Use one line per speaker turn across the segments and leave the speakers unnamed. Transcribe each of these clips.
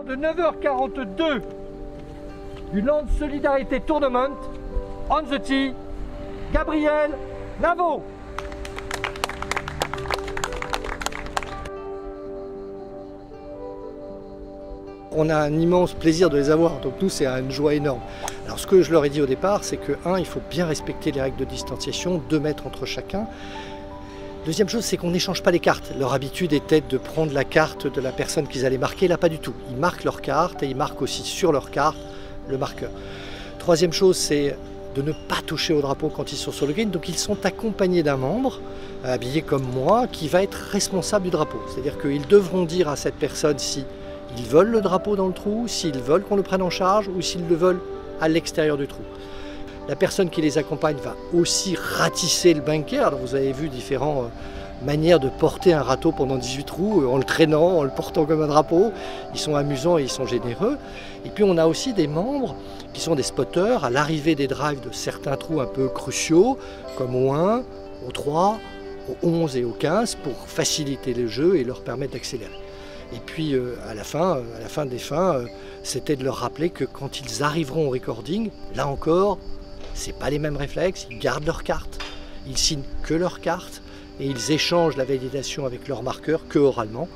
De 9h42 du Land Solidarité Tournament, on the tee, Gabriel Navo.
On a un immense plaisir de les avoir, donc nous c'est une joie énorme. Alors ce que je leur ai dit au départ, c'est que il faut bien respecter les règles de distanciation, 2 mètres entre chacun. Deuxième chose, c'est qu'on n'échange pas les cartes. Leur habitude était de prendre la carte de la personne qu'ils allaient marquer, là pas du tout. Ils marquent leur carte et ils marquent aussi sur leur carte le marqueur. Troisième chose, c'est de ne pas toucher au drapeau quand ils sont sur le green. Donc ils sont accompagnés d'un membre, habillé comme moi, qui va être responsable du drapeau. C'est-à-dire qu'ils devront dire à cette personne si ils veulent le drapeau dans le trou, s'ils veulent qu'on le prenne en charge ou s'ils le veulent à l'extérieur du trou. La personne qui les accompagne va aussi ratisser le bunker. Alors vous avez vu différentes manières de porter un râteau pendant 18 trous, en le traînant, en le portant comme un drapeau. Ils sont amusants et ils sont généreux. Et puis on a aussi des membres qui sont des spotters à l'arrivée des drives de certains trous un peu cruciaux, comme au 1, au 3, au 11 et au 15, pour faciliter le jeu et leur permettre d'accélérer. Et puis à la fin des fins, c'était de leur rappeler que quand ils arriveront au recording, là encore, c'est pas les mêmes réflexes, ils gardent leur carte, ils signent que leur carte et ils échangent la validation avec leur marqueur que oralement.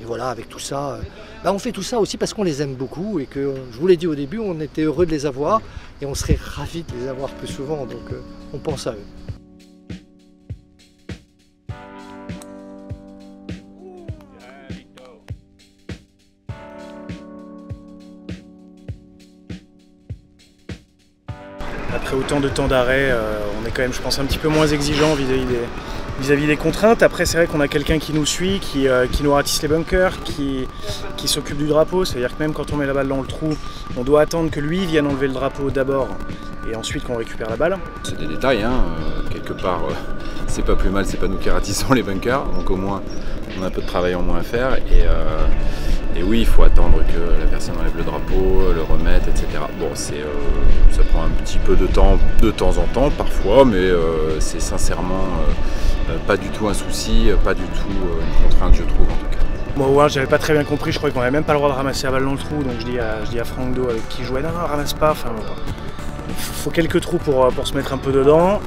Et voilà, avec tout ça, on fait tout ça aussi parce qu'on les aime beaucoup et que, je vous l'ai dit au début, on était heureux de les avoir et on serait ravis de les avoir plus souvent, donc on pense à eux.
Après autant de temps d'arrêt, on est quand même, je pense, un petit peu moins exigeant vis-à-vis des contraintes. Après, c'est vrai qu'on a quelqu'un qui nous suit, qui nous ratisse les bunkers, qui s'occupe du drapeau. C'est-à-dire que même quand on met la balle dans le trou, on doit attendre que lui vienne enlever le drapeau d'abord et ensuite qu'on récupère la balle.
C'est des détails, hein. Quelque part, c'est pas plus mal, c'est pas nous qui ratissons les bunkers. Donc au moins, on a un peu de travail en moins à faire. Et oui, il faut attendre que la personne enlève le drapeau, le remette, etc. Bon, ça prend un petit peu de temps en temps, parfois, mais c'est sincèrement pas du tout un souci, pas du tout une contrainte, je trouve, en tout cas.
Moi, ouais, j'avais pas très bien compris, je croyais qu'on avait même pas le droit de ramasser la balle dans le trou, donc je dis à Franck Do avec qui je jouais, non, ramasse pas, enfin, faut quelques trous pour se mettre un peu dedans,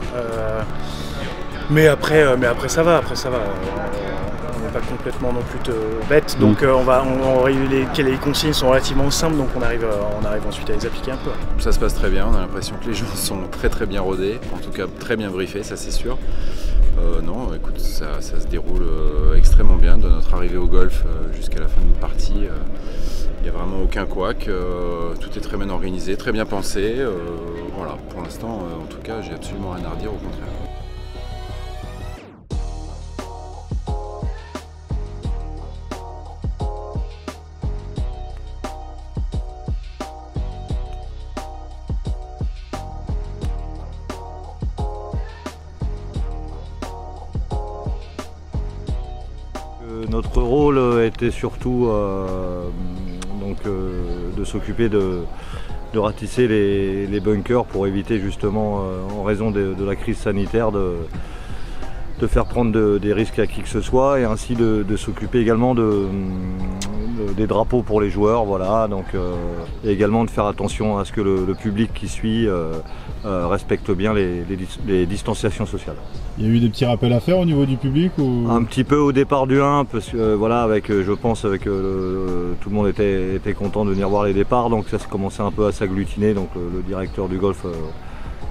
mais après ça va, pas complètement non plus bête, donc les consignes sont relativement simples, donc on arrive ensuite à les appliquer un peu.
Ça se passe très bien, on a l'impression que les gens sont très bien rodés, en tout cas très bien briefés, ça c'est sûr. Non, écoute, ça se déroule extrêmement bien de notre arrivée au golf jusqu'à la fin de notre partie. Il n'y a vraiment aucun couac, tout est très bien organisé, très bien pensé. Voilà, pour l'instant, en tout cas, j'ai absolument rien à redire, au contraire.
Notre rôle était surtout de s'occuper de ratisser les bunkers pour éviter justement, en raison de la crise sanitaire, de faire prendre des risques à qui que ce soit, et ainsi de s'occuper également des drapeaux pour les joueurs, voilà, donc, et également de faire attention à ce que le public qui suit respecte bien les distanciations sociales.
Il y a eu des petits rappels à faire au niveau du public ou...
Un petit peu au départ du 1, parce que voilà, je pense tout le monde était content de venir voir les départs, donc ça commençait un peu à s'agglutiner, donc le directeur du golf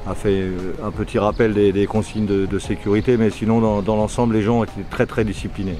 a fait un petit rappel des consignes de sécurité, mais sinon dans l'ensemble les gens étaient très disciplinés.